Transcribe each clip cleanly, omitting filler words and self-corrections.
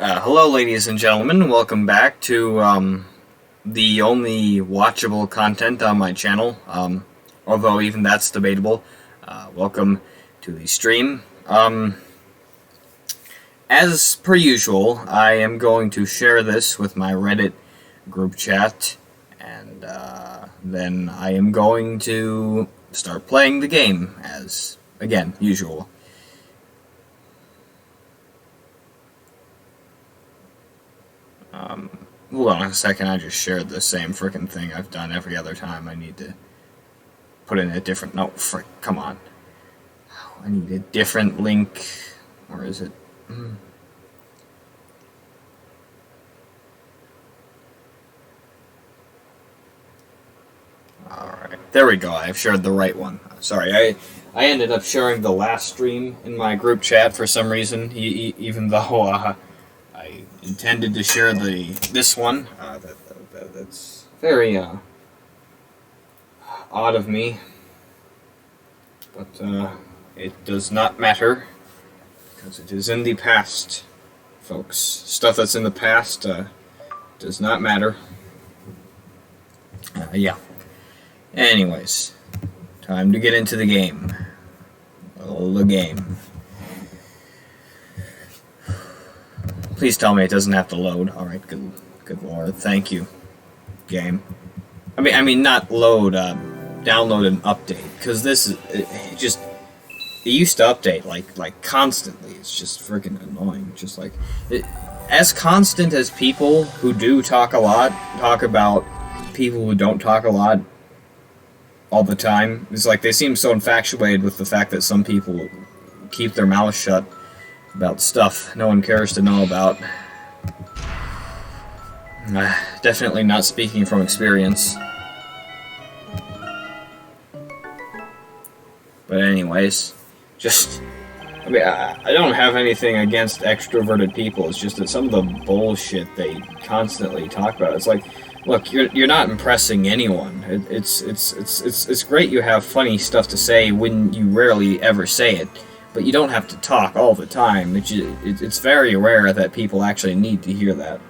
Hello, ladies and gentlemen. Welcome back to the only watchable content on my channel, although even that's debatable. Welcome to the stream. As per usual, I am going to share this with my Reddit group chat, and then I am going to start playing the game as, again, usual. Hold on a second, I just shared the same frickin' thing I've done every other time. I need to put in a different... No, frick, come on. I need a different link. Where is it? Alright, there we go. I've shared the right one. Sorry, I ended up sharing the last stream in my group chat for some reason, even though I intended to share this one. That's very odd of me, but it does not matter because it is in the past, folks. Stuff that's in the past does not matter. Yeah. Anyways, time to get into the game. The game. Please tell me it doesn't have to load. Alright, good lord. Thank you, game. I mean not load, download an update. Because this is, it used to update, like constantly. It's just freaking annoying. Just like, as constant as people who do talk a lot, talk about people who don't talk a lot all the time. It's like they seem so infatuated with the fact that some people keep their mouths shut about stuff no one cares to know about. Definitely not speaking from experience. But anyways, I don't have anything against extroverted people. It's just that some of the bullshit they constantly talk about. It's like, look, you're not impressing anyone. It's great you have funny stuff to say when you rarely ever say it. But you don't have to talk all the time. It's very rare that people actually need to hear that.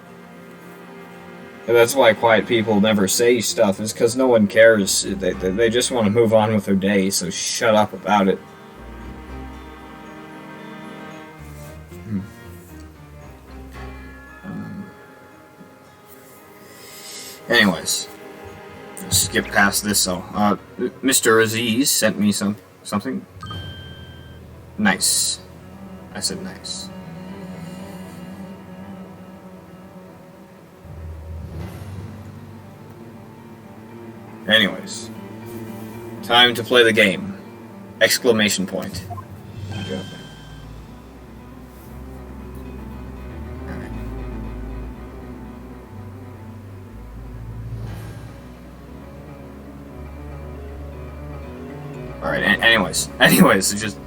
And that's why quiet people never say stuff, is because no one cares. They just want to move on with their day, so shut up about it. Anyways, let's skip past this. So, Mr. Aziz sent me something. Nice. I said nice. Anyways. Time to play the game. Exclamation point. Okay. Alright, anyways, it's just...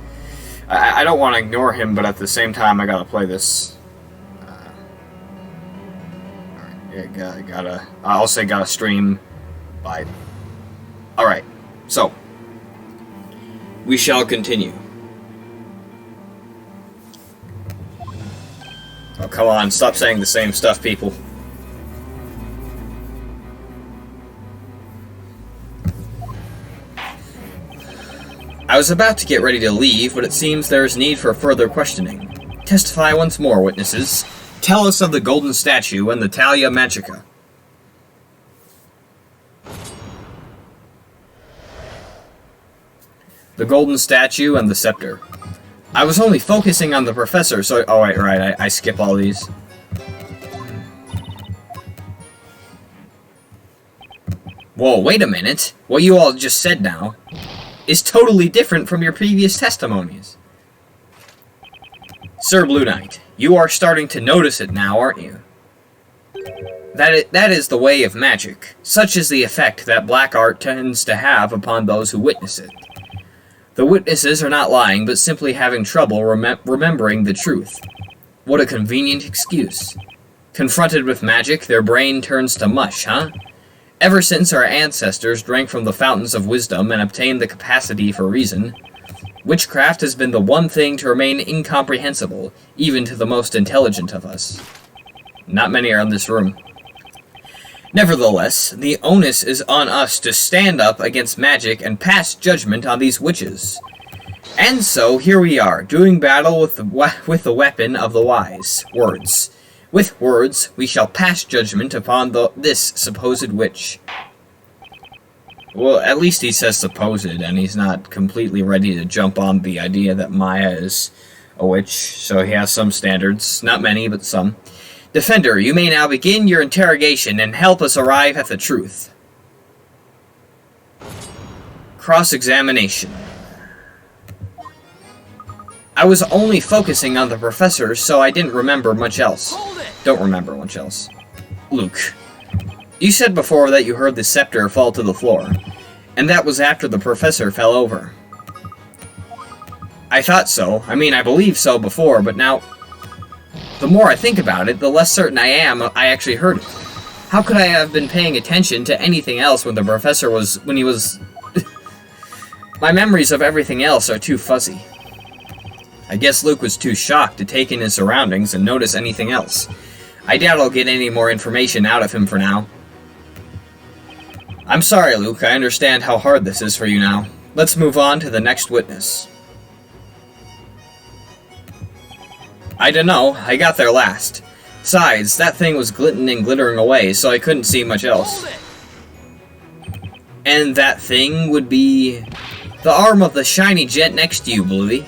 I don't want to ignore him, but at the same time, I gotta play this. Alright, yeah, gotta stream by... Alright, so. We shall continue. Oh, come on, stop saying the same stuff, people. I was about to get ready to leave, but it seems there is need for further questioning. Testify once more, witnesses. Tell us of the golden statue and the Talia Magica. The golden statue and the scepter. I was only focusing on the professor, so... Oh, right, I skip all these. Whoa, wait a minute. What you all just said now is totally different from your previous testimonies. Sir Blue Knight, you are starting to notice it now, aren't you? That is the way of magic. Such is the effect that black art tends to have upon those who witness it. The witnesses are not lying, but simply having trouble remembering the truth. What a convenient excuse. Confronted with magic, their brain turns to mush, huh? Ever since our ancestors drank from the fountains of wisdom and obtained the capacity for reason, Witchcraft has been the one thing to remain incomprehensible, even to the most intelligent of us. Not many are in this room. Nevertheless, the onus is on us to stand up against magic and pass judgment on these witches. And so, here we are, doing battle with the weapon of the wise, words. With words, we shall pass judgment upon this supposed witch. Well, at least he says supposed, and he's not completely ready to jump on the idea that Maya is a witch, so he has some standards. Not many, but some. Defender, you may now begin your interrogation and help us arrive at the truth. Cross-examination. I was only focusing on the professor, so I didn't remember much else. Don't remember much else. Luke, you said before that you heard the scepter fall to the floor, and that was after the professor fell over. I thought so. I mean, I believed so before, but now, the more I think about it, the less certain I am I actually heard it. How could I have been paying attention to anything else when the professor was... when he was... My memories of everything else are too fuzzy. I guess Luke was too shocked to take in his surroundings and notice anything else. I doubt I'll get any more information out of him for now. I'm sorry, Luke. I understand how hard this is for you now. Let's move on to the next witness. I dunno. I got there last. Besides, that thing was glinting and glittering away, so I couldn't see much else. And that thing would be... the arm of the shiny gent next to you, Bluey.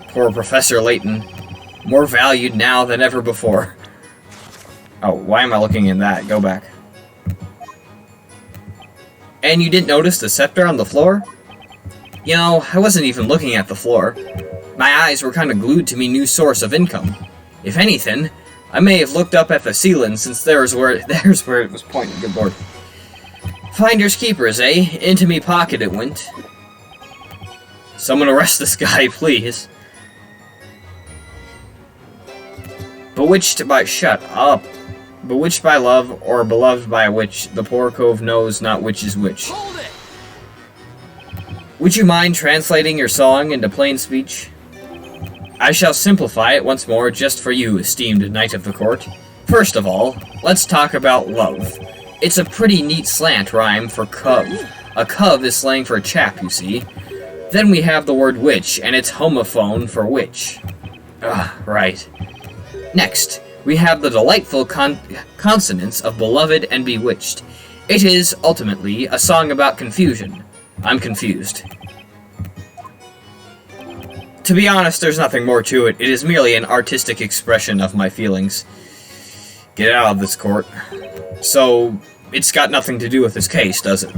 Poor Professor Layton. More valued now than ever before. Oh, why am I looking in that? Go back. And you didn't notice the scepter on the floor? You know, I wasn't even looking at the floor. My eyes were kind of glued to me new source of income. If anything, I may have looked up at the ceiling since there's where it was pointing. Good lord. Finders keepers, eh? Into me pocket it went. Someone arrest this guy, please. Bewitched by... shut up. Bewitched by love, or beloved by a witch, the poor cove knows not which is which. Hold it! Would you mind translating your song into plain speech? I shall simplify it once more just for you, esteemed knight of the court. First of all, let's talk about love. It's a pretty neat slant rhyme for cub. A cub is slang for a chap, you see. Then we have the word witch, and it's homophone for witch. Right. Next, we have the delightful consonants of beloved and bewitched. It is, ultimately, a song about confusion. I'm confused. To be honest, there's nothing more to it. It is merely an artistic expression of my feelings. Get out of this court. So, it's got nothing to do with this case, does it?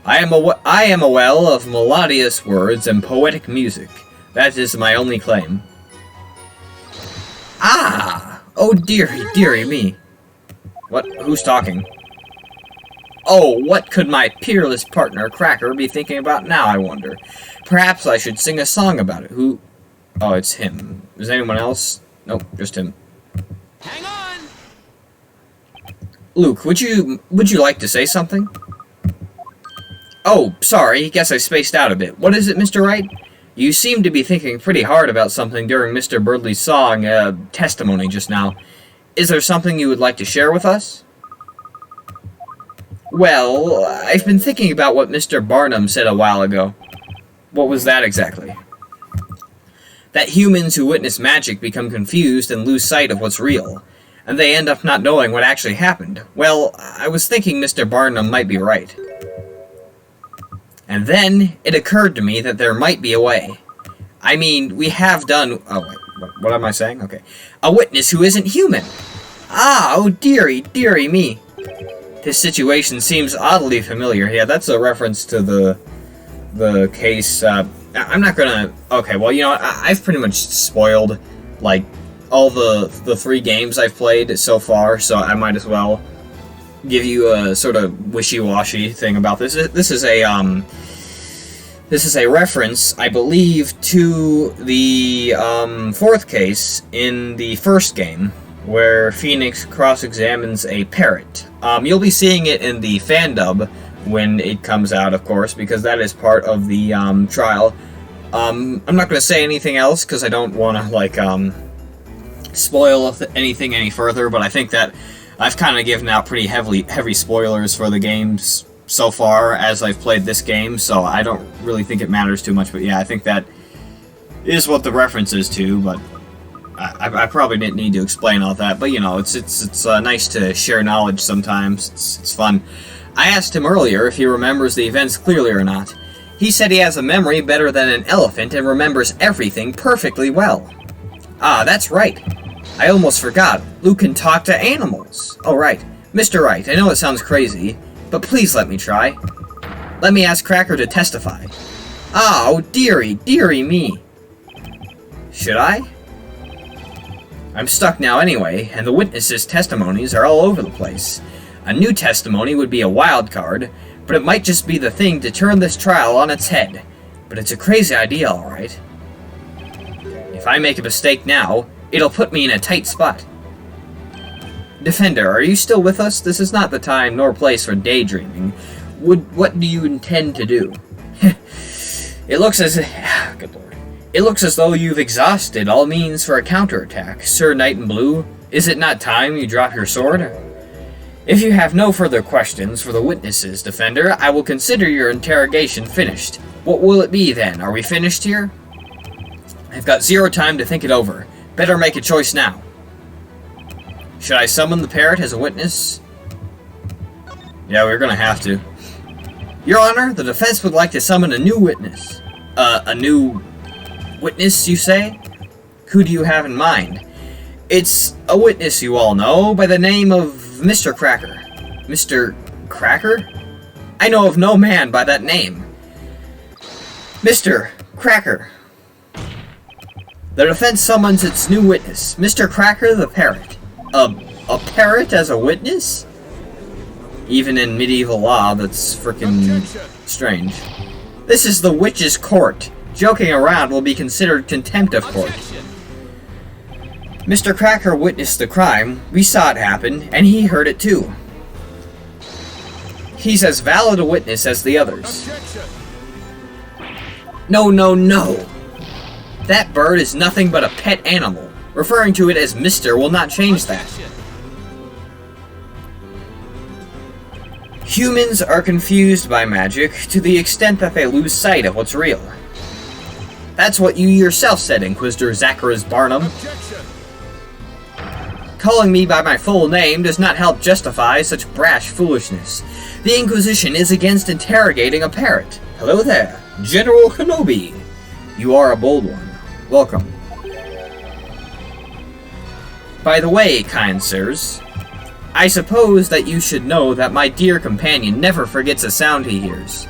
I am a well of melodious words and poetic music. That is my only claim. Ah! Oh dearie, dearie me. What? Who's talking? Oh, what could my peerless partner, Cracker, be thinking about now, I wonder? Perhaps I should sing a song about it. Who? Oh, it's him. Is anyone else? Nope, just him. Hang on! Luke, would you like to say something? Oh, sorry, guess I spaced out a bit. What is it, Mr. Wright? You seem to be thinking pretty hard about something during Mr. Birdley's song, testimony just now. Is there something you would like to share with us? Well, I've been thinking about what Mr. Barnum said a while ago. What was that exactly? That humans who witness magic become confused and lose sight of what's real, and they end up not knowing what actually happened. Well, I was thinking Mr. Barnum might be right. And then, it occurred to me that there might be a way. I mean, we have done... Oh, wait, what am I saying? Okay. A witness who isn't human! Ah, oh dearie, dearie me. This situation seems oddly familiar. Yeah, that's a reference to the case, I'm not gonna... Okay, well, you know what? I've pretty much spoiled, like, all the 3 games I've played so far, so I might as well give you a sort of wishy-washy thing about this. This is a reference, I believe, to the 4th case in the first game, where Phoenix cross-examines a parrot. You'll be seeing it in the fan dub when it comes out, of course, because that is part of the trial. I'm not going to say anything else because I don't want to, like, spoil anything any further, but I think that I've kind of given out pretty heavy spoilers for the games so far as I've played this game, so I don't really think it matters too much, but yeah, I think that is what the reference is to, but I probably didn't need to explain all that, but you know, it's nice to share knowledge sometimes. It's fun. I asked him earlier if he remembers the events clearly or not. He said he has a memory better than an elephant and remembers everything perfectly well. Ah, that's right. I almost forgot. Luke can talk to animals. Oh, right. Mr. Wright, I know it sounds crazy, but please let me try. Let me ask Cracker to testify. Oh, dearie me. Should I? I'm stuck now anyway, and the witnesses' testimonies are all over the place. A new testimony would be a wild card, but it might just be the thing to turn this trial on its head. But it's a crazy idea, all right. If I make a mistake now, it'll put me in a tight spot. Defender, are you still with us? This is not the time nor place for daydreaming. What do you intend to do? It looks as... Good lord. It looks as though you've exhausted all means for a counterattack, Sir Knight in Blue. Is it not time you drop your sword? If you have no further questions for the witnesses, Defender, I will consider your interrogation finished. What will it be then? Are we finished here? I've got 0 time to think it over. Better make a choice now. Should I summon the parrot as a witness? Yeah, we're gonna have to. Your Honor, the defense would like to summon a new witness. A new witness, you say? Who do you have in mind? It's a witness you all know by the name of Mr. Cracker. Mr. Cracker? I know of no man by that name. Mr. Cracker. The defense summons its new witness, Mr. Cracker the parrot. A parrot as a witness? Even in medieval law, that's frickin' strange. This is the witch's court. Joking around will be considered contempt of court. Mr. Cracker witnessed the crime, we saw it happen, and he heard it too. He's as valid a witness as the others. No. That bird is nothing but a pet animal. Referring to it as Mr. will not change that. Humans are confused by magic to the extent that they lose sight of what's real. That's what you yourself said, Inquisitor Zacharias Barnum. Calling me by my full name does not help justify such brash foolishness. The Inquisition is against interrogating a parrot. Hello there, General Kenobi. You are a bold one. Welcome. By the way, kind sirs, I suppose that you should know that my dear companion never forgets a sound he hears.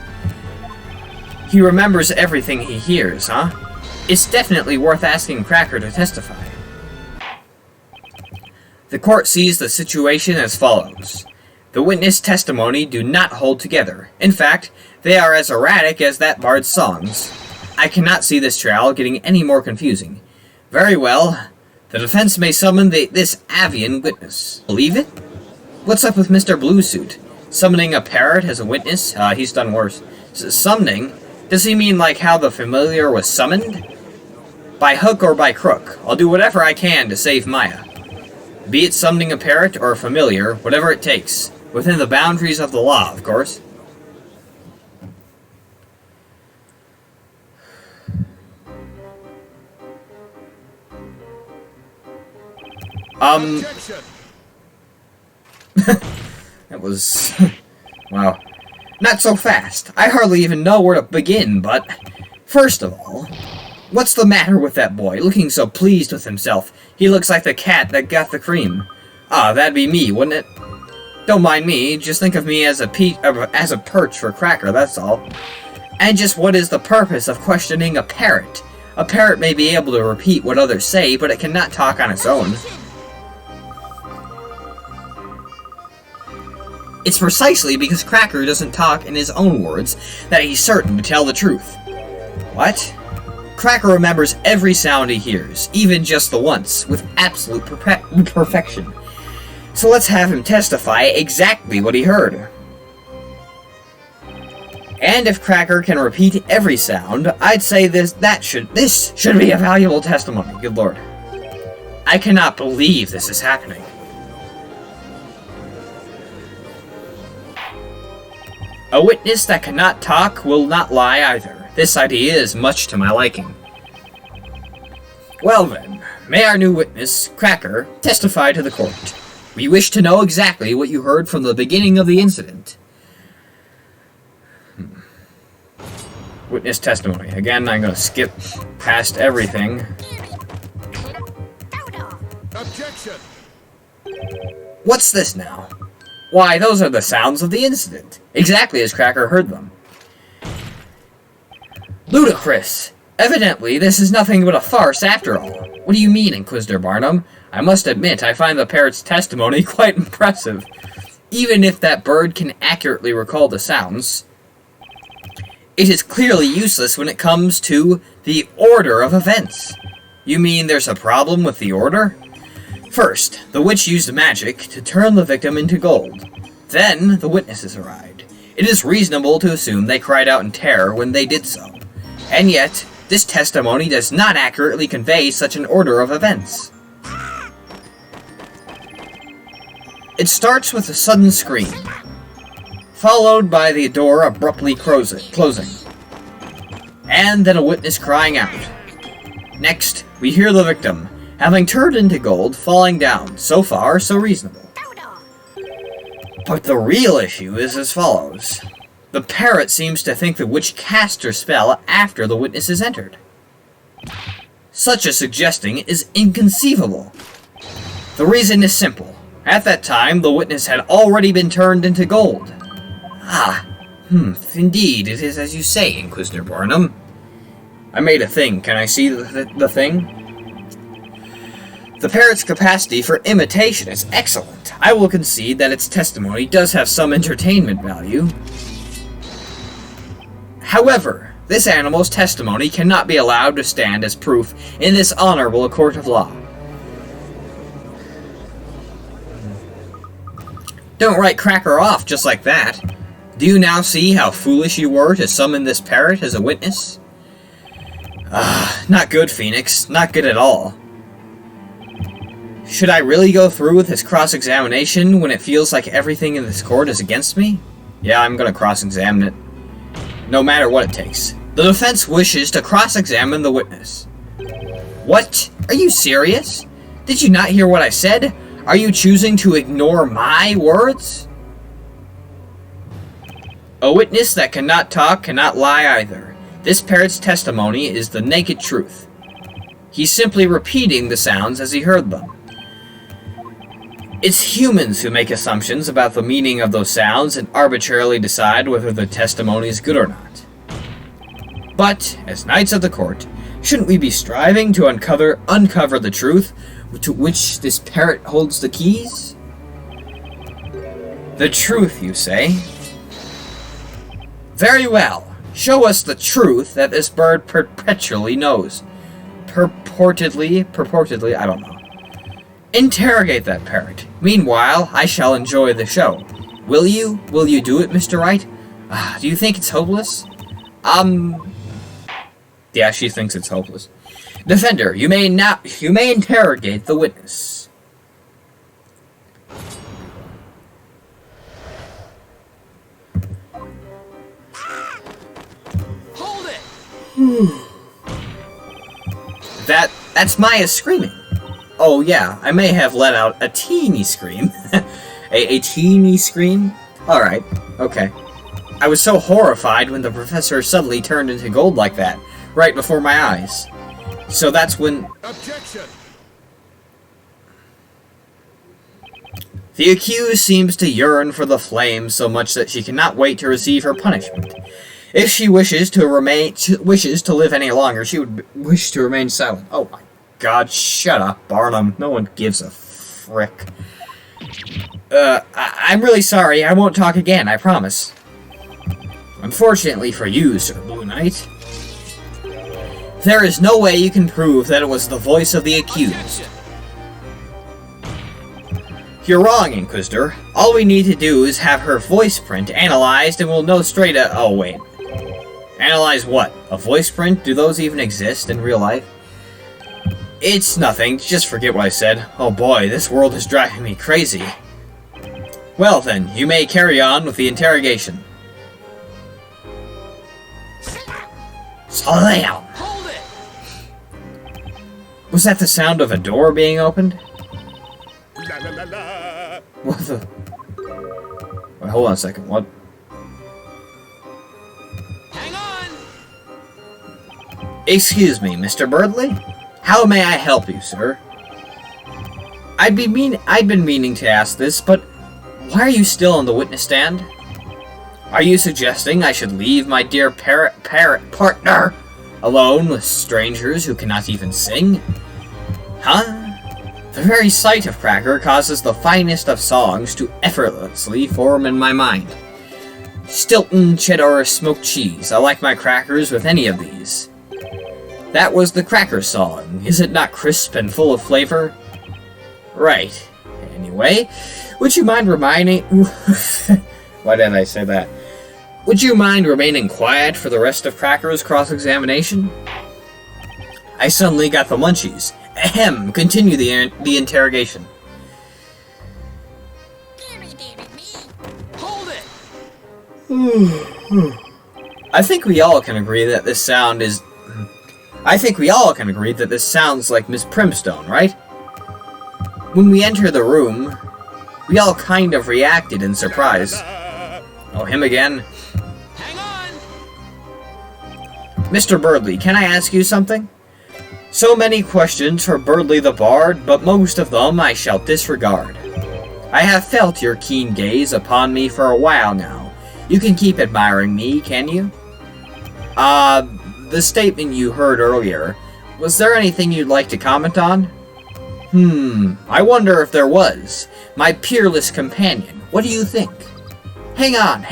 He remembers everything he hears, huh? It's definitely worth asking Cracker to testify. The court sees the situation as follows. The witness testimony do not hold together. In fact, they are as erratic as that bard's songs. I cannot see this trial getting any more confusing. Very well. The defense may summon this avian witness. Believe it? What's up with Mr. Bluesuit? Summoning a parrot as a witness? He's done worse. Summoning? Does he mean like how the familiar was summoned? By hook or by crook, I'll do whatever I can to save Maya. Be it summoning a parrot or a familiar, whatever it takes. Within the boundaries of the law, of course. That was... wow. Not so fast. I hardly even know where to begin, but... First of all, what's the matter with that boy, looking so pleased with himself? He looks like the cat that got the cream. Ah, that'd be me, wouldn't it? Don't mind me, just think of me as a perch for Cracker, that's all. And just what is the purpose of questioning a parrot? A parrot may be able to repeat what others say, but it cannot talk on its own. It's precisely because Cracker doesn't talk in his own words that he's certain to tell the truth. What? Cracker remembers every sound he hears, even just the once, with absolute perfection. So let's have him testify exactly what he heard. And if Cracker can repeat every sound, I'd say this should be a valuable testimony. Good lord. I cannot believe this is happening. A witness that cannot talk will not lie either. This idea is much to my liking. Well then, may our new witness, Cracker, testify to the court. We wish to know exactly what you heard from the beginning of the incident. Witness testimony. Again, I'm going to skip past everything. Objection! What's this now? Why, those are the sounds of the incident. Exactly as Cracker heard them. Ludicrous! Evidently, this is nothing but a farce after all. What do you mean, Inquisitor Barnum? I must admit, I find the parrot's testimony quite impressive. Even if that bird can accurately recall the sounds, it is clearly useless when it comes to the order of events. You mean there's a problem with the order? First, the witch used magic to turn the victim into gold. Then, the witnesses arrived. It is reasonable to assume they cried out in terror when they did so. And yet, this testimony does not accurately convey such an order of events. It starts with a sudden scream, followed by the door abruptly closing, and then a witness crying out. Next, we hear the victim, having turned into gold, falling down. So far, so reasonable. But the real issue is as follows. The parrot seems to think the witch cast her spell after the witnesses entered. Such a suggestion is inconceivable. The reason is simple. At that time, the witness had already been turned into gold. Indeed, it is as you say, Inquisitor Barnum. I made a thing. Can I see the thing? The parrot's capacity for imitation is excellent. I will concede that its testimony does have some entertainment value. However, this animal's testimony cannot be allowed to stand as proof in this honorable court of law. Don't write Cracker off just like that. Do you now see how foolish you were to summon this parrot as a witness? Not good, Phoenix. Not good at all. Should I really go through with this cross-examination when it feels like everything in this court is against me? Yeah, I'm gonna cross-examine it. No matter what it takes. The defense wishes to cross-examine the witness. What? Are you serious? Did you not hear what I said? Are you choosing to ignore my words? A witness that cannot talk cannot lie either. This parrot's testimony is the naked truth. He's simply repeating the sounds as he heard them. It's humans who make assumptions about the meaning of those sounds and arbitrarily decide whether the testimony is good or not. But, as knights of the court, shouldn't we be striving to uncover the truth to which this parrot holds the keys? The truth, you say? Very well. Show us the truth that this bird perpetually knows. Purportedly, I don't know. Interrogate that parrot. Meanwhile, I shall enjoy the show. Will you? Will you do it, Mr. Wright? Do you think it's hopeless? Yeah, she thinks it's hopeless. Defender, you may interrogate the witness. Hold it! That's Maya screaming. Oh yeah, I may have let out a teeny scream. a teeny scream? Alright, okay. I was so horrified when the professor suddenly turned into gold like that, right before my eyes. So that's when... Objection! The accused seems to yearn for the flame so much that she cannot wait to receive her punishment. If she wishes to live any longer, she would wish to remain silent. Oh my God, shut up, Barnum. No one gives a frick. I'm really sorry. I won't talk again, I promise. Unfortunately for you, Sir Blue Knight, there is no way you can prove that it was the voice of the accused. You're wrong, Inquisitor. All we need to do is have her voice print analyzed and we'll know straight up... Oh, wait. Analyze what? A voice print? Do those even exist in real life? It's nothing, just forget what I said. Oh boy, this world is driving me crazy. Well then, you may carry on with the interrogation. Slow down! Hold it! Was that the sound of a door being opened? La la la la! What the... Wait, hold on a second, what? Hang on! Excuse me, Mr. Birdley? How may I help you, sir? I'd been meaning to ask this, but why are you still on the witness stand? Are you suggesting I should leave my dear parrot partner alone with strangers who cannot even sing? Huh? The very sight of Cracker causes the finest of songs to effortlessly form in my mind. Stilton, cheddar, or smoked cheese. I like my crackers with any of these. That was the Cracker song. Is it not crisp and full of flavor? Right. Anyway, would you mind reminding... Why did I say that? Would you mind remaining quiet for the rest of Cracker's cross-examination? I suddenly got the munchies. Ahem, continue the interrogation. Hold it! I think we all can agree that this sound is... I think we all can agree that this sounds like Miss Primstone, right? When we enter the room, we all kind of reacted in surprise. Oh, him again? Hang on! Mr. Birdley, can I ask you something? So many questions for Birdley the Bard, but most of them I shall disregard. I have felt your keen gaze upon me for a while now. You can keep admiring me, can you? The statement you heard earlier, was there anything you'd like to comment on? I wonder if there was. My peerless companion, what do you think? Hang on.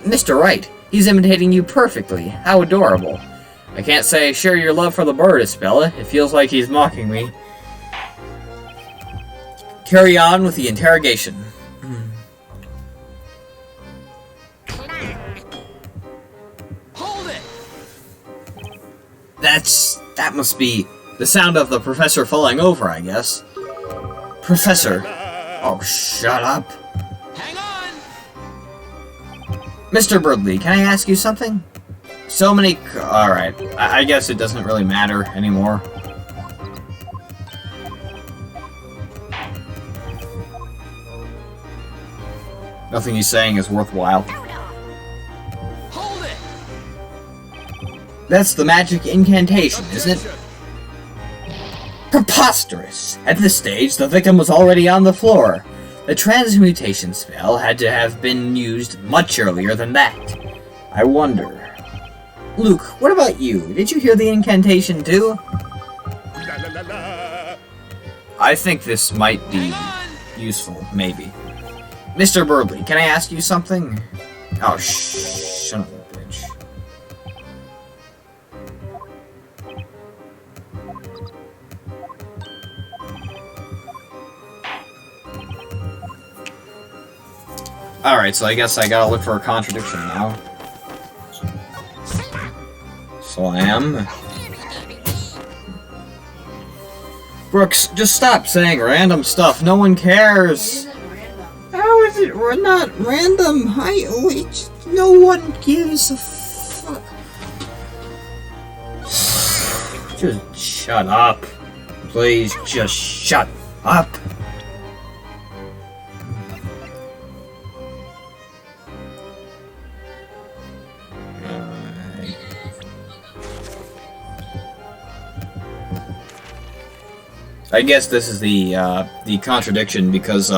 Mr. Wright, he's imitating you perfectly. How adorable. I can't say share your love for the bird, Isabella. It feels like he's mocking me. Carry on with the interrogation. Hold it! That must be the sound of the professor falling over, I guess. Professor. Oh, shut up. Hang on! Mr. Birdley, can I ask you something? So many... Alright, I guess it doesn't really matter anymore. Nothing he's saying is worthwhile. Hold it! That's the magic incantation, isn't it? Objection! Preposterous! At this stage, the victim was already on the floor. The transmutation spell had to have been used much earlier than that. I wonder... Luke, what about you? Did you hear the incantation too? La la la la! I think this might be useful, maybe. Mr. Birdley, can I ask you something? Oh, son of a bitch. Alright, so I guess I gotta look for a contradiction now. Slam. Brooks, just stop saying random stuff. No one cares. How is it not random? No one gives a fuck. Just shut up. Please, just shut up. I guess this is the contradiction because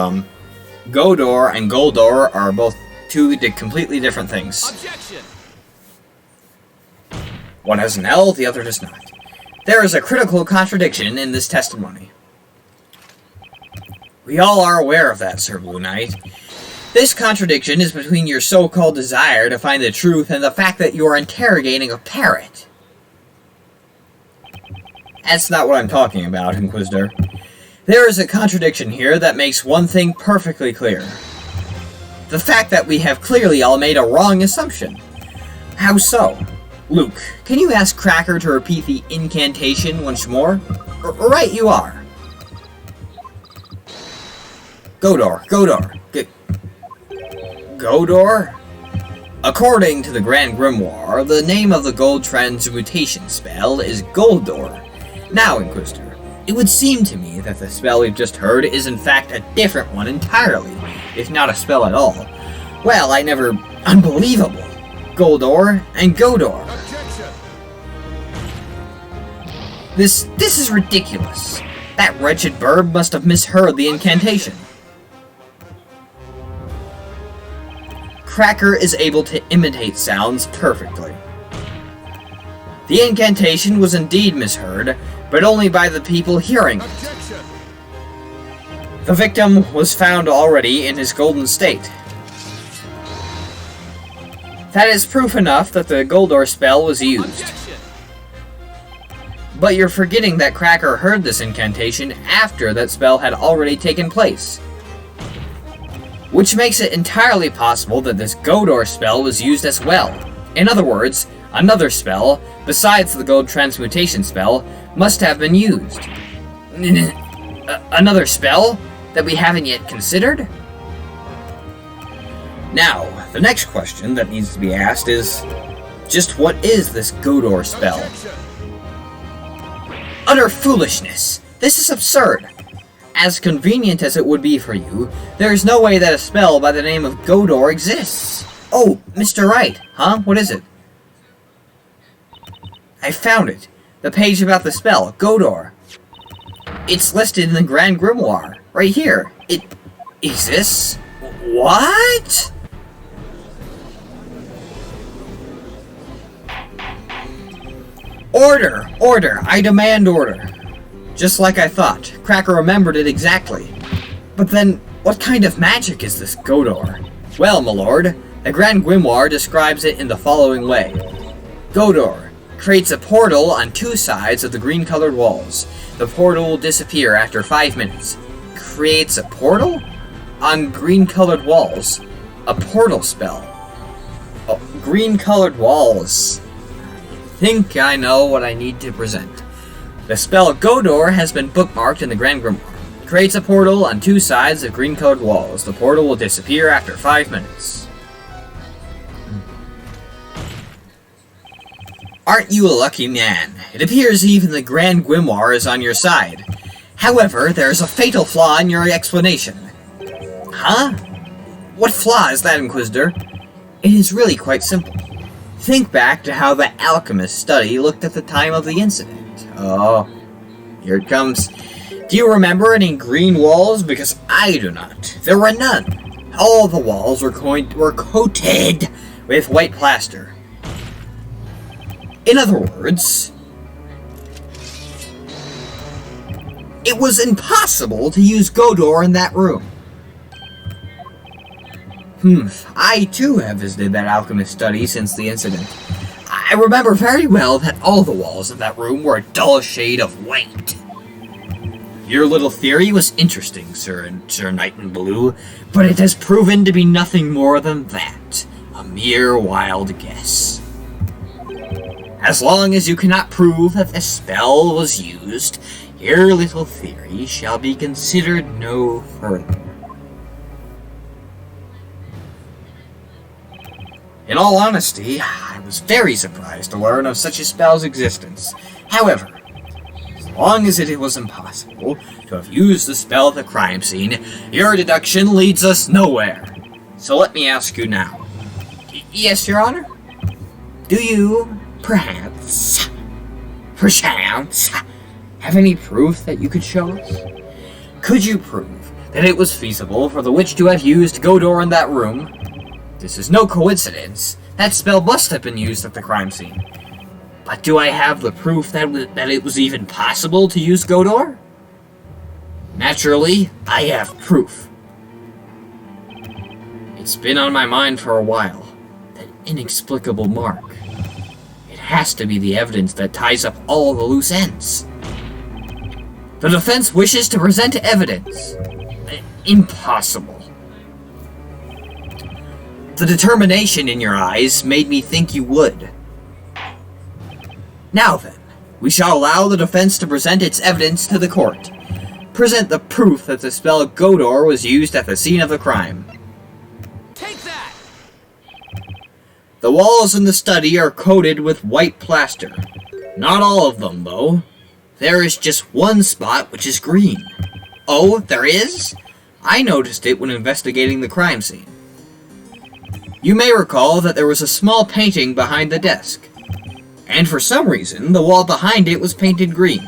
Godor and Goldor are both two completely different things. Objection! One has an L, the other does not. There is a critical contradiction in this testimony. We all are aware of that, Sir Blue Knight. This contradiction is between your so-called desire to find the truth and the fact that you are interrogating a parrot. That's not what I'm talking about, Inquisitor. There is a contradiction here that makes one thing perfectly clear. The fact that we have clearly all made a wrong assumption. How so? Luke, can you ask Cracker to repeat the incantation once more? Right you are. Godor. Godor? According to the Grand Grimoire, the name of the gold transmutation spell is Goldor. Now, Inquisitor, it would seem to me that the spell we've just heard is in fact a different one entirely, if not a spell at all. Well, I never... Unbelievable! Goldor and Godor. Objection! This is ridiculous. That wretched bird must have misheard the incantation. Cracker is able to imitate sounds perfectly. The incantation was indeed misheard, but only by the people hearing it. Objection! The victim was found already in his golden state. That is proof enough that the Goldor spell was used. Objection! But you're forgetting that Cracker heard this incantation after that spell had already taken place. Which makes it entirely possible that this Godor spell was used as well. In other words, another spell, besides the gold transmutation spell, must have been used. Another spell that we haven't yet considered? Now, the next question that needs to be asked is, just what is this Godor spell? Objection! Utter foolishness! This is absurd! As convenient as it would be for you, there is no way that a spell by the name of Godor exists. Oh, Mr. Wright, huh? What is it? I found it. The page about the spell, Godor. It's listed in the Grand Grimoire, right here. It exists? What? Order! Order! I demand order! Just like I thought, Cracker remembered it exactly. But then, what kind of magic is this Godor? Well, my lord, the Grand Grimoire describes it in the following way. Godor creates a portal on two sides of the green-colored walls. The portal will disappear after 5 minutes. Creates a portal? On green-colored walls. A portal spell. Oh, green-colored walls. I think I know what I need to present. The spell Godor has been bookmarked in the Grand Grimoire. Creates a portal on two sides of green-colored walls. The portal will disappear after 5 minutes. Aren't you a lucky man? It appears even the Grand Grimoire is on your side. However, there is a fatal flaw in your explanation. Huh? What flaw is that, Inquisitor? It is really quite simple. Think back to how the alchemist study looked at the time of the incident. Oh, here it comes. Do you remember any green walls? Because I do not. There were none. All the walls were coated with white plaster. In other words, it was impossible to use Godor in that room. I too have visited that alchemist study since the incident. I remember very well that all the walls of that room were a dull shade of white. Your little theory was interesting, Sir Knight in Blue, but it has proven to be nothing more than that. A mere wild guess. As long as you cannot prove that the spell was used, your little theory shall be considered no further. In all honesty, I was very surprised to learn of such a spell's existence. However, as long as it was impossible to have used the spell at the crime scene, your deduction leads us nowhere. So let me ask you now. Yes, Your Honor? Do you, perchance, have any proof that you could show us? Could you prove that it was feasible for the witch to have used Godor in that room? This is no coincidence. That spell must have been used at the crime scene. But do I have the proof that it was even possible to use Godor? Naturally, I have proof. It's been on my mind for a while. That inexplicable mark. It has to be the evidence that ties up all the loose ends. The defense wishes to present evidence. Impossible. The determination in your eyes made me think you would. Now then, we shall allow the defense to present its evidence to the court. Present the proof that the spell Godor was used at the scene of the crime. Take that! The walls in the study are coated with white plaster. Not all of them, though. There is just one spot which is green. Oh, there is? I noticed it when investigating the crime scene. You may recall that there was a small painting behind the desk. And for some reason, the wall behind it was painted green.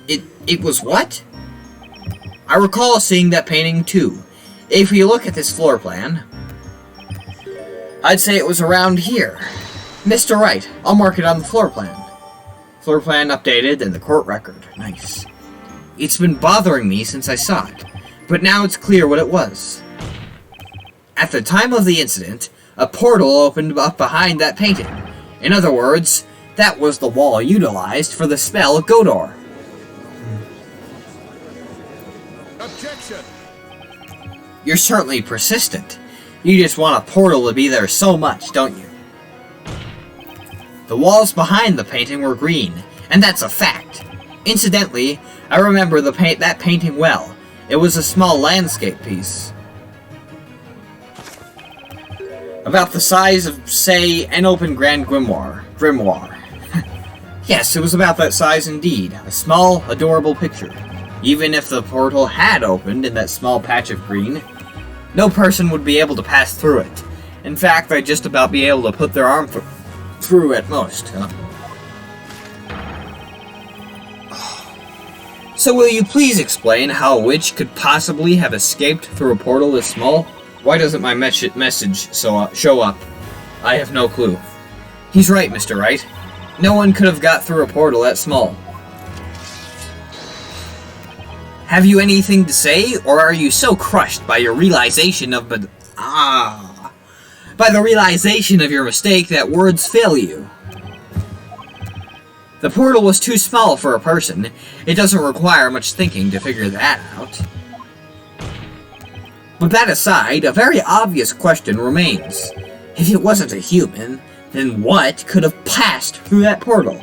It was what? I recall seeing that painting too. If we look at this floor plan, I'd say it was around here. Mr. Wright, I'll mark it on the floor plan. Floor plan updated and the court record. Nice. It's been bothering me since I saw it, but now it's clear what it was. At the time of the incident, a portal opened up behind that painting. In other words, that was the wall utilized for the spell Godor. Objection! You're certainly persistent. You just want a portal to be there so much, don't you? The walls behind the painting were green, and that's a fact. Incidentally, I remember that painting well. It was a small landscape piece. About the size of, say, an open Grand Grimoire. Yes, it was about that size indeed. A small, adorable picture. Even if the portal had opened in that small patch of green, no person would be able to pass through it. In fact, they'd just about be able to put their arm through at most. So will you please explain how a witch could possibly have escaped through a portal this small? Why doesn't my message show up? I have no clue. He's right, Mr. Wright. No one could have got through a portal that small. Have you anything to say, or are you so crushed by your realization of by the realization of your mistake that words fail you? The portal was too small for a person. It doesn't require much thinking to figure that out. But that aside, a very obvious question remains. If it wasn't a human, then what could have passed through that portal?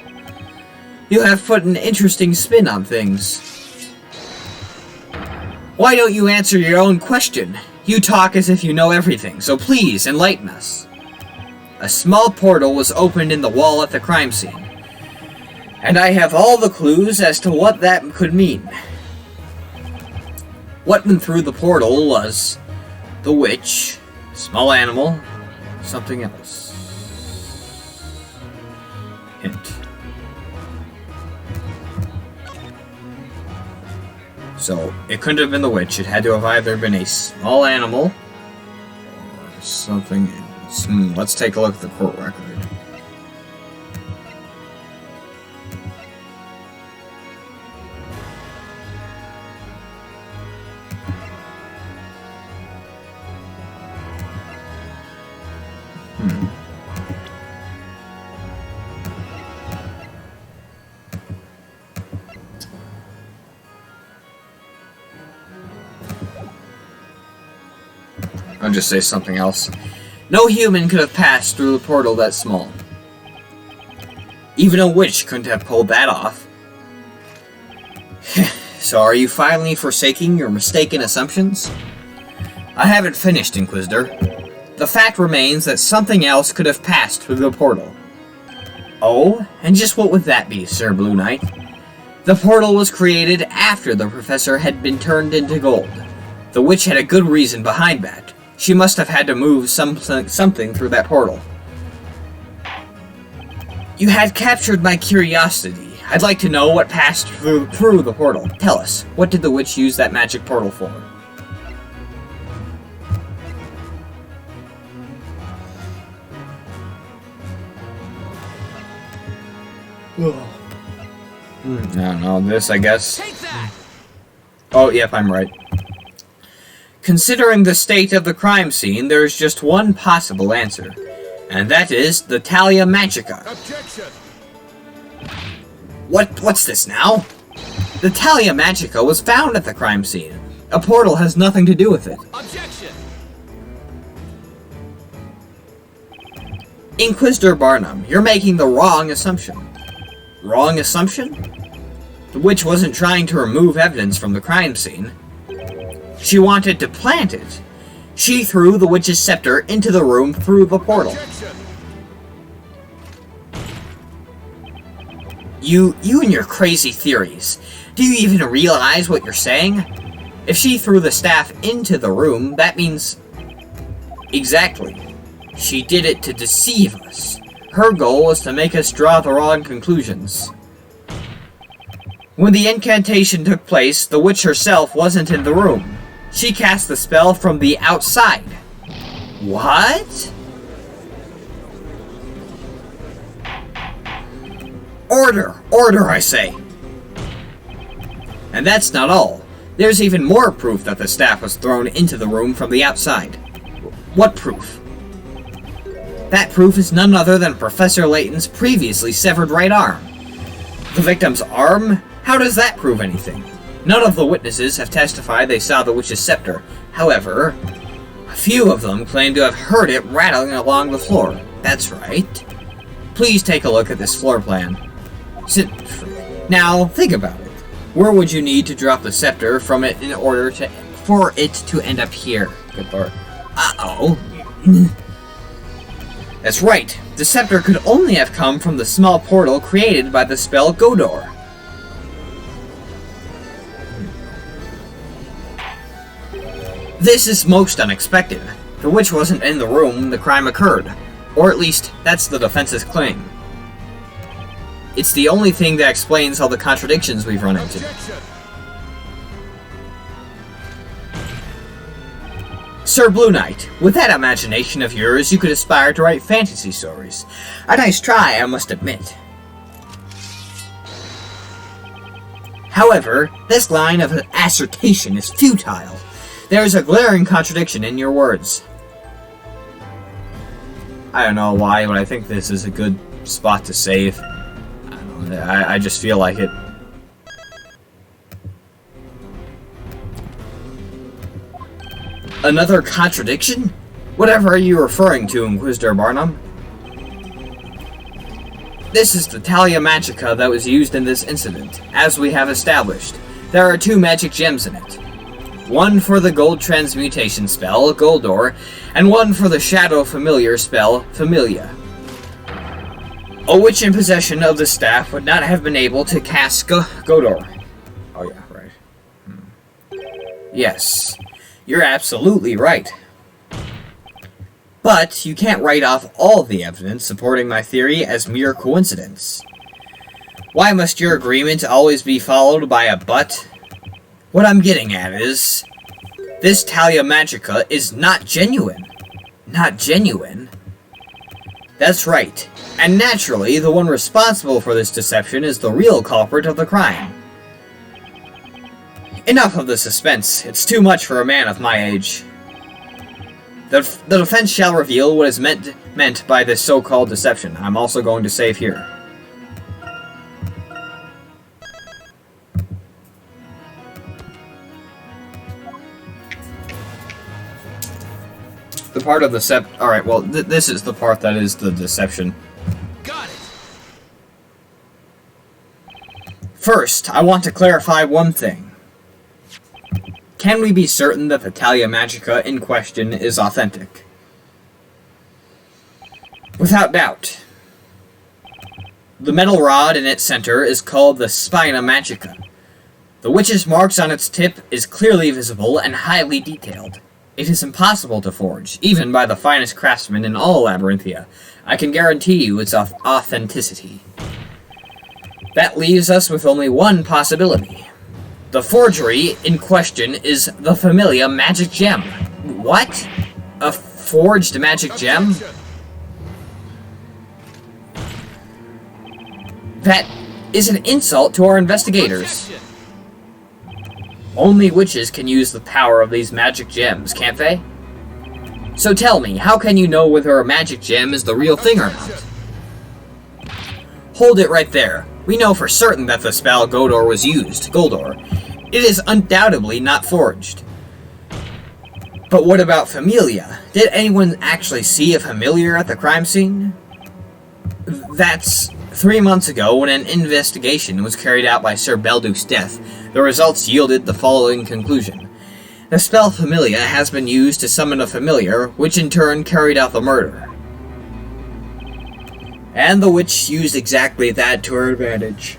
You have put an interesting spin on things. Why don't you answer your own question? You talk as if you know everything, so please enlighten us. A small portal was opened in the wall at the crime scene, and I have all the clues as to what that could mean. What went through the portal was the witch, small animal, something else. Hint. So, it couldn't have been the witch. It had to have either been a small animal or something else. Let's take a look at the court record. I'll just say something else. No human could have passed through the portal that small. Even a witch couldn't have pulled that off. So are you finally forsaking your mistaken assumptions? I haven't finished, Inquisitor. The fact remains that something else could have passed through the portal. Oh? And just what would that be, Sir Blue Knight? The portal was created after the professor had been turned into gold. The witch had a good reason behind that. She must have had to move something through that portal. You had captured my curiosity. I'd like to know what passed through the portal. Tell us, what did the witch use that magic portal for? I don't know, this, I guess. Take that! Oh, yep, I'm right. Considering the state of the crime scene, there's just one possible answer, and that is the Talia Magica. Objection! What's this now? The Talia Magica was found at the crime scene. A portal has nothing to do with it. Objection! Inquisitor Barnum, you're making the wrong assumption. Wrong assumption? The witch wasn't trying to remove evidence from the crime scene. She wanted to plant it. She threw the witch's scepter into the room through the portal. Objection. You and your crazy theories. Do you even realize what you're saying? If she threw the staff into the room, that means... Exactly. She did it to deceive us. Her goal was to make us draw the wrong conclusions. When the incantation took place, the witch herself wasn't in the room. She cast the spell from the outside. What? Order! Order, I say! And that's not all. There's even more proof that the staff was thrown into the room from the outside. What proof? That proof is none other than Professor Layton's previously severed right arm. The victim's arm? How does that prove anything? None of the witnesses have testified they saw the witch's scepter. However, a few of them claim to have heard it rattling along the floor. That's right. Please take a look at this floor plan. Now, think about it. Where would you need to drop the scepter from it in order for it to end up here? Good lord. Uh-oh. That's right. The scepter could only have come from the small portal created by the spell Godor. This is most unexpected. The witch wasn't in the room when the crime occurred. Or at least, that's the defense's claim. It's the only thing that explains all the contradictions we've run into. Objection. Sir Blue Knight, with that imagination of yours, you could aspire to write fantasy stories. A nice try, I must admit. However, this line of assertion is futile. There is a glaring contradiction in your words. I don't know why, but I think this is a good spot to save. I just feel like it. Another contradiction? Whatever are you referring to, Inquisitor Barnum? This is the Talia Magica that was used in this incident. As we have established, there are 2 magic gems in it. One for the gold transmutation spell, Goldor, and one for the shadow familiar spell, Familia. A witch in possession of the staff would not have been able to cast Godor. Oh yeah, right. Yes, you're absolutely right. But you can't write off all the evidence supporting my theory as mere coincidence. Why must your agreement always be followed by a but? What I'm getting at is, this Talia Magica is not genuine. Not genuine? That's right. And naturally, the one responsible for this deception is the real culprit of the crime. Enough of the suspense. It's too much for a man of my age. The defense shall reveal what is meant by this so-called deception. I'm also going to save here. The part of the Alright, well, this is the part that is the deception. Got it. First, I want to clarify one thing. Can we be certain that the Talia Magica in question is authentic? Without doubt. The metal rod in its center is called the Spina Magica. The witch's marks on its tip is clearly visible and highly detailed. It is impossible to forge, even by the finest craftsman in all Labyrinthia. I can guarantee you its authenticity. That leaves us with only one possibility. The forgery in question is the Familia magic gem. What? A forged magic gem? Objection. That is an insult to our investigators. Objection. Only witches can use the power of these magic gems, can't they? So tell me, how can you know whether a magic gem is the real thing or not? Hold it right there. We know for certain that the spell Godor was used, Goldor. It is undoubtedly not forged. But what about Familia? Did anyone actually see a familiar at the crime scene? That's 3 months ago when an investigation was carried out by Sir Belduke's death. The results yielded the following conclusion. The spell Familia has been used to summon a familiar, which in turn carried out the murder. And the witch used exactly that to her advantage.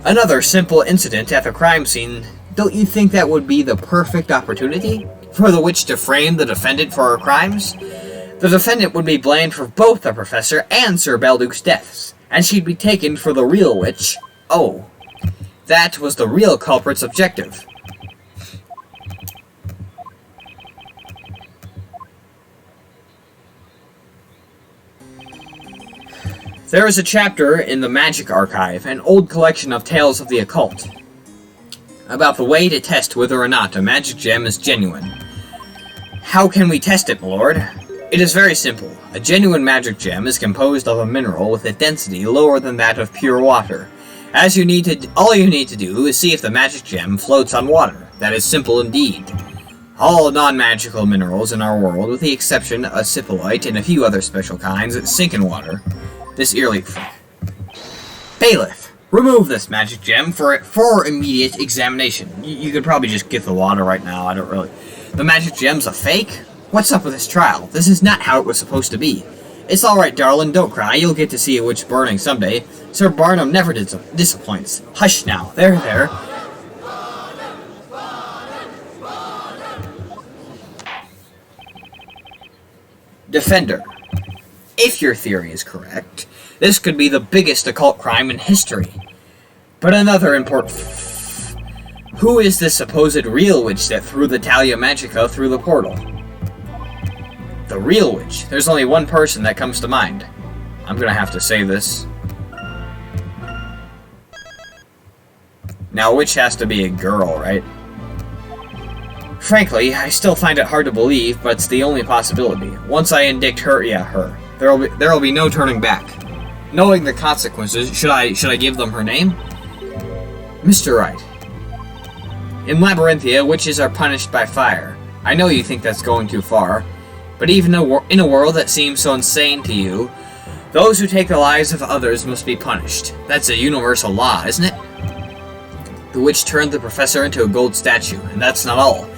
Another simple incident at the crime scene. Don't you think that would be the perfect opportunity for the witch to frame the defendant for her crimes? The defendant would be blamed for both the professor and Sir Belduke's deaths, and she'd be taken for the real witch. Oh, that was the real culprit's objective. There is a chapter in the Magic Archive, an old collection of tales of the occult, about the way to test whether or not a magic gem is genuine. How can we test it, my lord? It is very simple. A genuine magic gem is composed of a mineral with a density lower than that of pure water. All you need to do is see if the magic gem floats on water. That is simple indeed. All non-magical minerals in our world, with the exception of sipilite and a few other special kinds, sink in water. This eerie... Bailiff, remove this magic gem for immediate examination. You could probably just get the water right now, I don't really... The magic gem's a fake? What's up with this trial? This is not how it was supposed to be. It's alright, darling, don't cry. You'll get to see a witch burning someday. Sir Barnum never disappoints. Hush now. There. Defender. If your theory is correct, this could be the biggest occult crime in history. But another important... Who is this supposed real witch that threw the Talia Magica through the portal? The real witch. There's only one person that comes to mind. I'm gonna have to say this. Now, witch has to be a girl, right? Frankly, I still find it hard to believe, but it's the only possibility. Once I indict her, there'll be no turning back. Knowing the consequences, should I give them her name? Mr. Wright. In Labyrinthia, witches are punished by fire. I know you think that's going too far, but even in a world that seems so insane to you, those who take the lives of others must be punished. That's a universal law, isn't it? The witch turned the professor into a gold statue, and that's not all.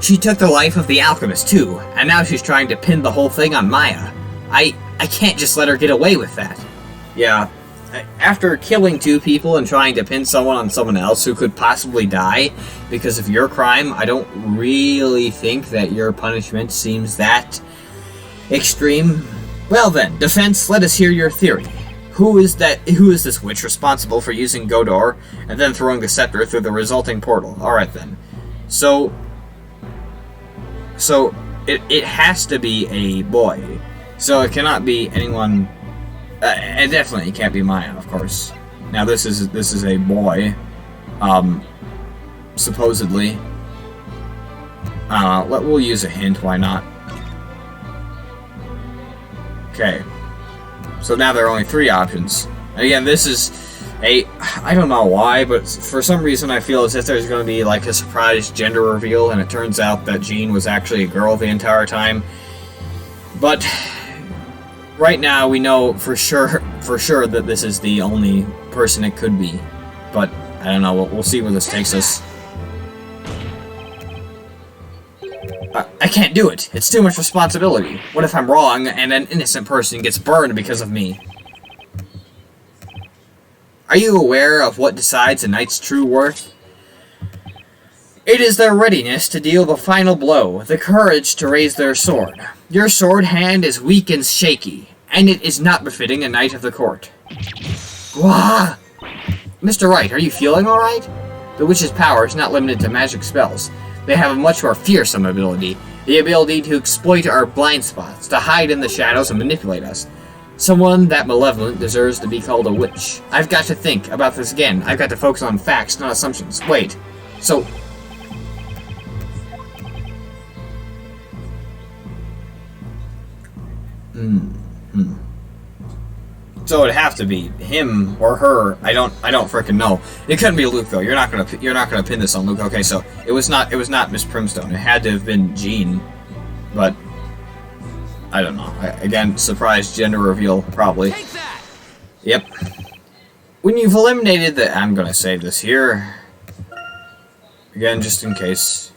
She took the life of the alchemist, too, and now she's trying to pin the whole thing on Maya. I can't just let her get away with that. Yeah, after killing 2 people and trying to pin someone on someone else who could possibly die because of your crime, I don't really think that your punishment seems that extreme. Well then, defense, let us hear your theory. Who is this witch responsible for using Godor and then throwing the scepter through the resulting portal? Alright then. So it has to be a boy. So it cannot be anyone. It definitely can't be Maya, of course. Now this is a boy, supposedly. We'll use a hint. Why not? Okay. So now there are only 3 options. And again, this is I don't know why, but for some reason I feel as if there's going to be like a surprise gender reveal, and it turns out that Jean was actually a girl the entire time. But right now we know for sure that this is the only person it could be. But I don't know. We'll see where this takes us. I can't do it. It's too much responsibility. What if I'm wrong and an innocent person gets burned because of me? Are you aware of what decides a knight's true worth? It is their readiness to deal the final blow, the courage to raise their sword. Your sword hand is weak and shaky, and it is not befitting a knight of the court. Wah! Mr. Wright, are you feeling alright? The witch's power is not limited to magic spells. They have a much more fearsome ability, the ability to exploit our blind spots, to hide in the shadows and manipulate us. Someone that malevolent deserves to be called a witch. I've got to think about this again. I've got to focus on facts, not assumptions. Wait, so... So it'd have to be him or her. I don't frickin' know. It couldn't be Luke though. You're not gonna pin this on Luke. Okay, so it was not Miss Primstone. It had to have been Jean, but I don't know. Again, surprise gender reveal, probably. Take that! Yep. When you've eliminated the... I'm gonna save this here. Again, just in case.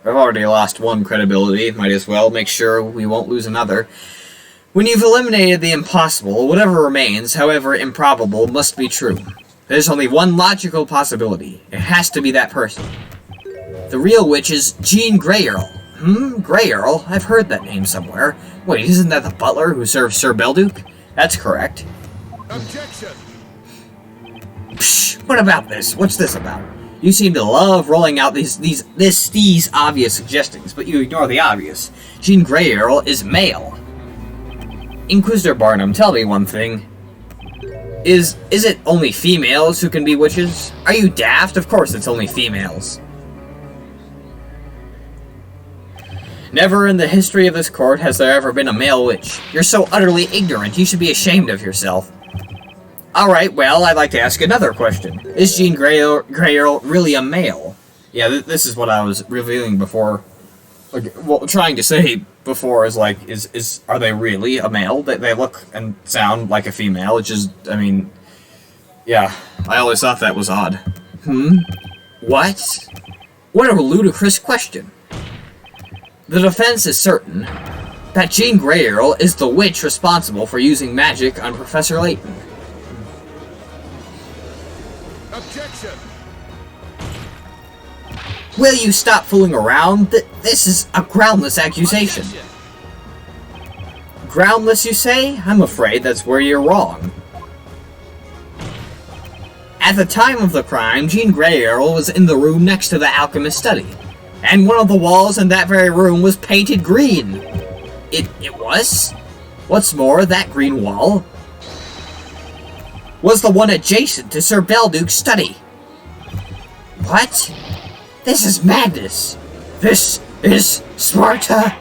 I've already lost one credibility. Might as well make sure we won't lose another. When you've eliminated the impossible, whatever remains, however improbable, must be true. There's only one logical possibility. It has to be that person. The real witch is Jean Grey Earl. Grey Earl? I've heard that name somewhere. Wait, isn't that the butler who serves Sir Belduke? That's correct. Objection! Psh, what about this? What's this about? You seem to love rolling out these obvious suggestions, but you ignore the obvious. Jean Grey Earl is male. Inquisitor Barnum, tell me one thing. Is it only females who can be witches? Are you daft? Of course it's only females. Never in the history of this court has there ever been a male witch. You're so utterly ignorant, you should be ashamed of yourself. Alright, well, I'd like to ask another question. Is Jean Grey Earl really a male? Yeah, this is what I was revealing before. Like, well, trying to say before is like, are they really a male? They look and sound like a female, which is, I mean, yeah, I always thought that was odd. What? What a ludicrous question. The defense is certain that Jean Grey Earl is the witch responsible for using magic on Professor Layton. Objection! Will you stop fooling around? This is a groundless accusation. Objection. Groundless, you say? I'm afraid that's where you're wrong. At the time of the crime, Jean Grey Earl was in the room next to the alchemist's study, and one of the walls in that very room was painted green. It was? What's more, that green wall was the one adjacent to Sir Belduke's study. What? This is madness. This is Sparta.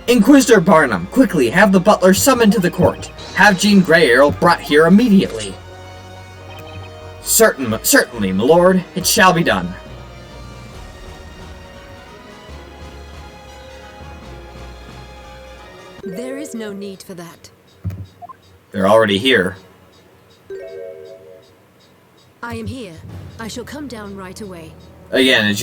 Inquisitor Barnum, quickly have the butler summoned to the court. Have Jean Grey Earl brought here immediately. Certainly, my lord. It shall be done. There is no need for that. They're already here. I am here. I shall come down right away. Again,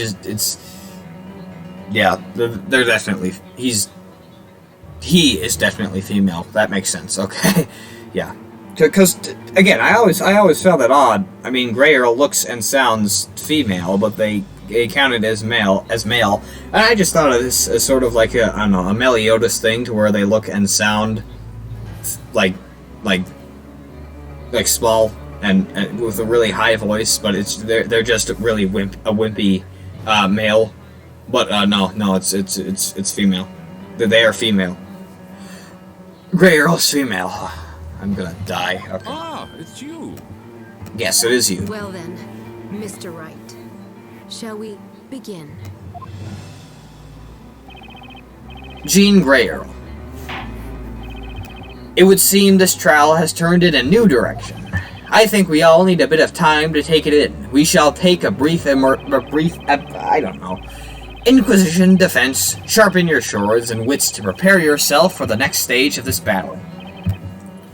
yeah, they're definitely, he is definitely female. That makes sense, okay? Yeah. Because, again, I always found that odd. I mean, Grey Earl looks and sounds female, but they count it as male. And I just thought of this as sort of like a, I don't know, a Meliodas thing, to where they look and sound like small and with a really high voice, but they're just really a wimpy male. But no, it's female. They are female. Grey Earl's female. I'm gonna die. Okay. Ah, it's you. Yes, it is you. Well then, Mr. Wright, shall we begin? Jean Grey Earl. It would seem this trial has turned in a new direction. I think we all need a bit of time to take it in. We shall take a brief, I don't know, Inquisition, defense, sharpen your swords and wits to prepare yourself for the next stage of this battle.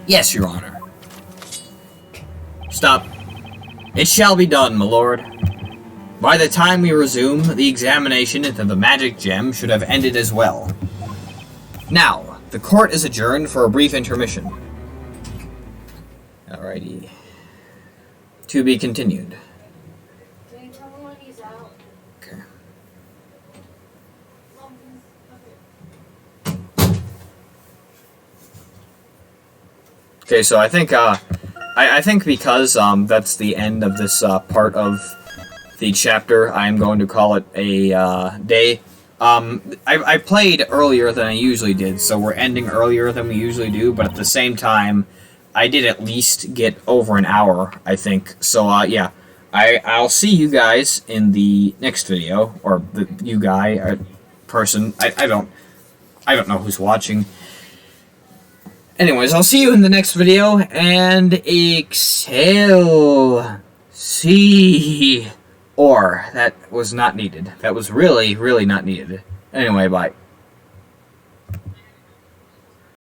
Yes, Your Honor. Stop. It shall be done, my lord. By the time we resume, the examination into the magic gem should have ended as well. Now, the court is adjourned for a brief intermission. Alrighty. To be continued. Can you tell me when he's out? Okay. Okay, so I think, I think because, that's the end of this, part of the chapter, I'm going to call it a, day. I played earlier than I usually did, so we're ending earlier than we usually do, but at the same time, I did at least get over an hour, I think. So, yeah. I'll see you guys in the next video, or you guy, or person. I don't know who's watching. Anyways, I'll see you in the next video, and Excelsior! Or that was not needed. That was really, really not needed. Anyway, bye.